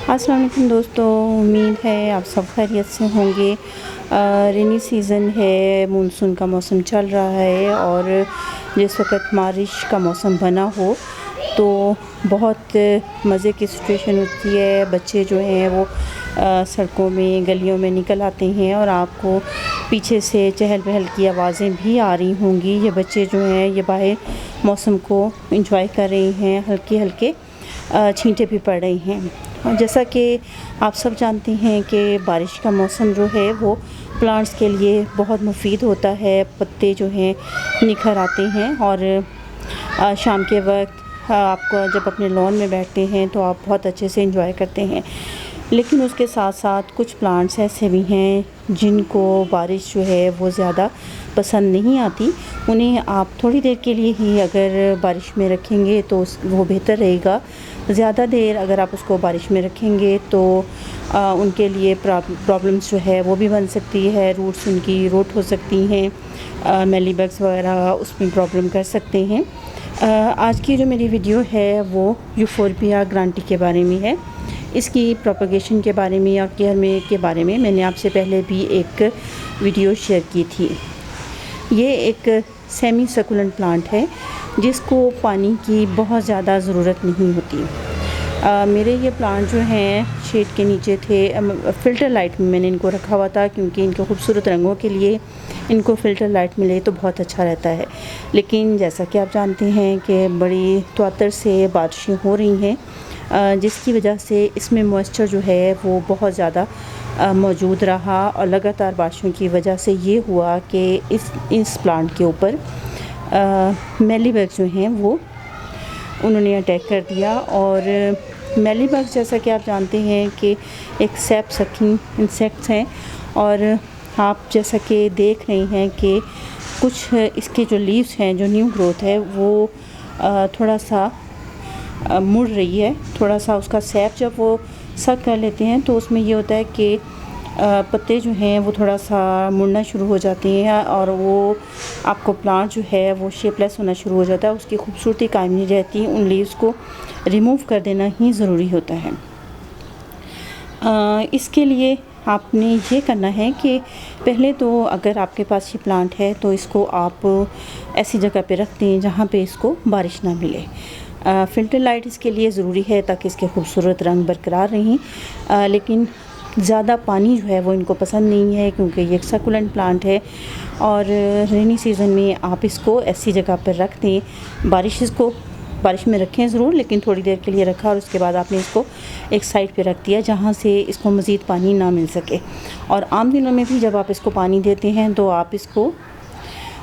अस्सलाम वालेकुम दोस्तों, उम्मीद है आप सब खैरियत से होंगे। रेनी सीज़न है, मानसून का मौसम चल रहा है और जिस वक्त बारिश का मौसम बना हो तो बहुत मज़े की सिचुएशन होती है। बच्चे जो हैं वो सड़कों में गलियों में निकल आते हैं और आपको पीछे से चहल पहल की आवाज़ें भी आ रही होंगी। ये बच्चे जो हैं ये बाहर मौसम को एंजॉय कर रहे हैं, हल्के हल्के छींटे भी पड़ रही हैं। और जैसा कि आप सब जानते हैं कि बारिश का मौसम जो है वो प्लांट्स के लिए बहुत मुफीद होता है। पत्ते जो हैं निखर आते हैं और शाम के वक्त आप जब अपने लॉन में बैठते हैं तो आप बहुत अच्छे से एंजॉय करते हैं। लेकिन उसके साथ साथ कुछ प्लांट्स ऐसे भी हैं जिनको बारिश जो है वो ज़्यादा पसंद नहीं आती। उन्हें आप थोड़ी देर के लिए ही अगर बारिश में रखेंगे तो वो बेहतर रहेगा। ज़्यादा देर अगर आप उसको बारिश में रखेंगे तो उनके लिए प्रॉब्लम्स जो है वो भी बन सकती है। रूट्स उनकी रोट हो सकती हैं, मेलीबग्स वगैरह उसमें प्रॉब्लम कर सकते हैं। आज की जो मेरी वीडियो है वो यूफोर्बिया ग्रांटी के बारे में है। इसकी प्रोपगेशन के बारे में या केयर में के बारे में मैंने आपसे पहले भी एक वीडियो शेयर की थी। ये एक सेमी सकुलेंट प्लांट है जिसको पानी की बहुत ज़्यादा ज़रूरत नहीं होती। मेरे ये प्लांट जो हैं शेड के नीचे थे। फ़िल्टर लाइट में मैंने इनको रखा हुआ था क्योंकि इनके खूबसूरत रंगों के लिए इनको फ़िल्टर लाइट मिले तो बहुत अच्छा रहता है। लेकिन जैसा कि आप जानते हैं कि बड़ी तवातर से बारिशें हो रही हैं, जिसकी वजह से इसमें मॉइस्चर जो है वो बहुत ज़्यादा मौजूद रहा और लगातार बारिशों की वजह से ये हुआ कि इस प्लांट के ऊपर मेलीबग जो हैं वो उन्होंने अटैक कर दिया। और मेलीबग जैसा कि आप जानते हैं कि एक सैप सकिंग इंसेक्ट्स हैं और आप जैसा कि देख रहे हैं कि कुछ इसके जो लीव्स हैं, जो न्यू ग्रोथ है वो थोड़ा सा मुड़ रही है। थोड़ा सा उसका सैप जब वो सक कर लेते हैं तो उसमें ये होता है कि पत्ते जो हैं वो थोड़ा सा मुड़ना शुरू हो जाते हैं और वो आपको प्लांट जो है वो शेपलेस होना शुरू हो जाता है। उसकी खूबसूरती कायम नहीं रहती। उन लीव्स को रिमूव कर देना ही ज़रूरी होता है। इसके लिए आपने ये करना है कि पहले तो अगर आपके पास ये प्लांट है तो इसको आप ऐसी जगह पे रख दें जहाँ पे इसको बारिश ना मिले। फ़िल्टर लाइट इसके लिए ज़रूरी है ताकि इसके खूबसूरत रंग बरकरार रहें। लेकिन ज़्यादा पानी जो है वो इनको पसंद नहीं है क्योंकि ये एक सकुलेंट प्लांट है। और रेनी सीज़न में आप इसको ऐसी जगह पर रख दें। बारिश में रखें ज़रूर, लेकिन थोड़ी देर के लिए रखा और उसके बाद आपने इसको एक साइड पे रख दिया जहाँ से इसको मज़ीद पानी ना मिल सके। और आम दिनों में भी जब आप इसको पानी देते हैं तो आप इसको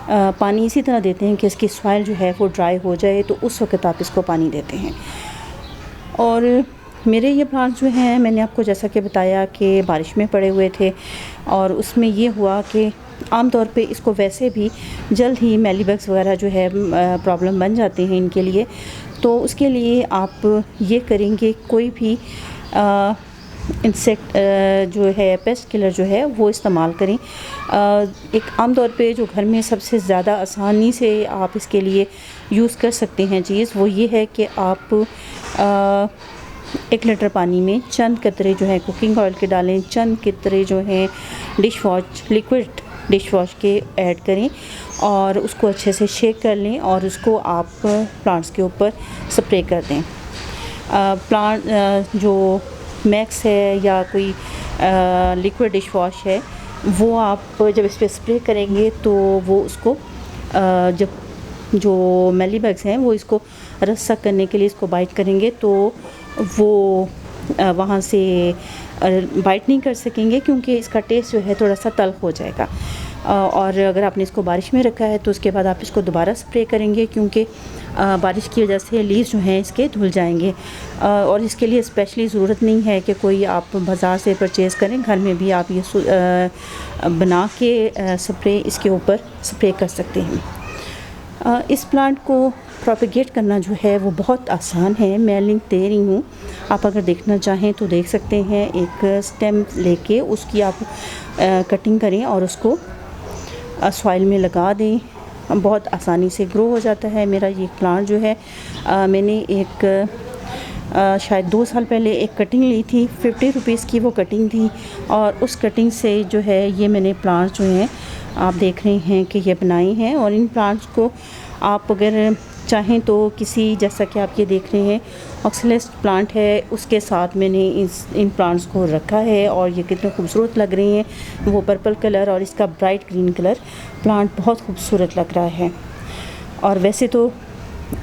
पानी इसी तरह देते हैं कि इसकी सॉइल जो है वो ड्राई हो जाए, तो उस वक्त आप इसको पानी देते हैं। और मेरे ये प्लांट जो हैं मैंने आपको जैसा कि बताया कि बारिश में पड़े हुए थे और उसमें ये हुआ कि आम तौर पे इसको वैसे भी जल्द ही मेलीबग्स वगैरह जो है प्रॉब्लम बन जाते हैं इनके लिए। तो उसके लिए आप ये करेंगे कोई भी इंसेक्ट जो है पेस्ट किलर जो है वो इस्तेमाल करें। एक आम तौर पे जो घर में सबसे ज़्यादा आसानी से आप इसके लिए यूज़ कर सकते हैं चीज़ वो ये है कि आप 1 लीटर पानी में चंद कतरे जो है कुकिंग ऑयल के डालें, चंद कतरे जो हैं लिक्विड डिश वॉश के ऐड करें और उसको अच्छे से शेक कर लें और उसको आप प्लांट्स के ऊपर स्प्रे कर दें। प्लांट जो मैक्स है या कोई लिक्विड डिश वॉश है वो आप जब इस पर स्प्रे करेंगे तो वो उसको जब जो मेलीबग्स हैं वो इसको रस सक करने के लिए इसको बाइट करेंगे तो वो वहाँ से बाइट नहीं कर सकेंगे क्योंकि इसका टेस्ट जो है थोड़ा सा तल्ख हो जाएगा। और अगर आपने इसको बारिश में रखा है तो उसके बाद आप इसको दोबारा स्प्रे करेंगे क्योंकि बारिश की वजह से लीव्स जो हैं इसके धुल जाएंगे। और इसके लिए स्पेशली ज़रूरत नहीं है कि कोई आप बाज़ार से परचेज़ करें, घर में भी आप ये बना के स्प्रे इसके ऊपर स्प्रे कर सकते हैं। इस प्लांट को प्रोपेगेट करना जो है वो बहुत आसान है। मैं लिंक दे रही हूँ, आप अगर देखना चाहें तो देख सकते हैं। एक स्टेम लेके उसकी आप कटिंग करें और उसको सॉइल में लगा दें, बहुत आसानी से ग्रो हो जाता है। मेरा ये प्लांट जो है मैंने एक शायद 2 साल पहले एक कटिंग ली थी, 50 रुपीज़ की वो कटिंग थी। और उस कटिंग से जो है ये मैंने प्लांट्स जो हैं आप देख रहे हैं कि ये बनाए हैं। और इन प्लांट्स को आप अगर चाहें तो किसी, जैसा कि आप ये देख रहे हैं ऑक्सीलेस प्लांट है, उसके साथ मैंने इन प्लांट्स को रखा है और ये कितने खूबसूरत लग रहे हैं। वो पर्पल कलर और इसका ब्राइट ग्रीन कलर, प्लांट बहुत खूबसूरत लग रहा है। और वैसे तो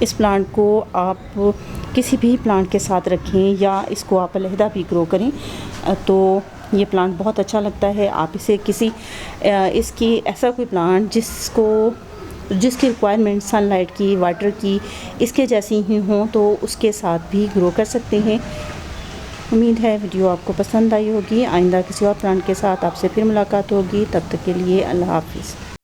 इस प्लांट को आप किसी भी प्लांट के साथ रखें या इसको आप अलहदा भी ग्रो करें तो ये प्लांट बहुत अच्छा लगता है। आप इसे किसी इसकी ऐसा कोई प्लांट जिसकी रिक्वायरमेंट सनलाइट की, वाटर की, इसके जैसी ही हों तो उसके साथ भी ग्रो कर सकते हैं। उम्मीद है वीडियो आपको पसंद आई होगी। आइंदा किसी और प्लांट के साथ आपसे फिर मुलाकात होगी। तब तक के लिए अल्लाह हाफ़िज़।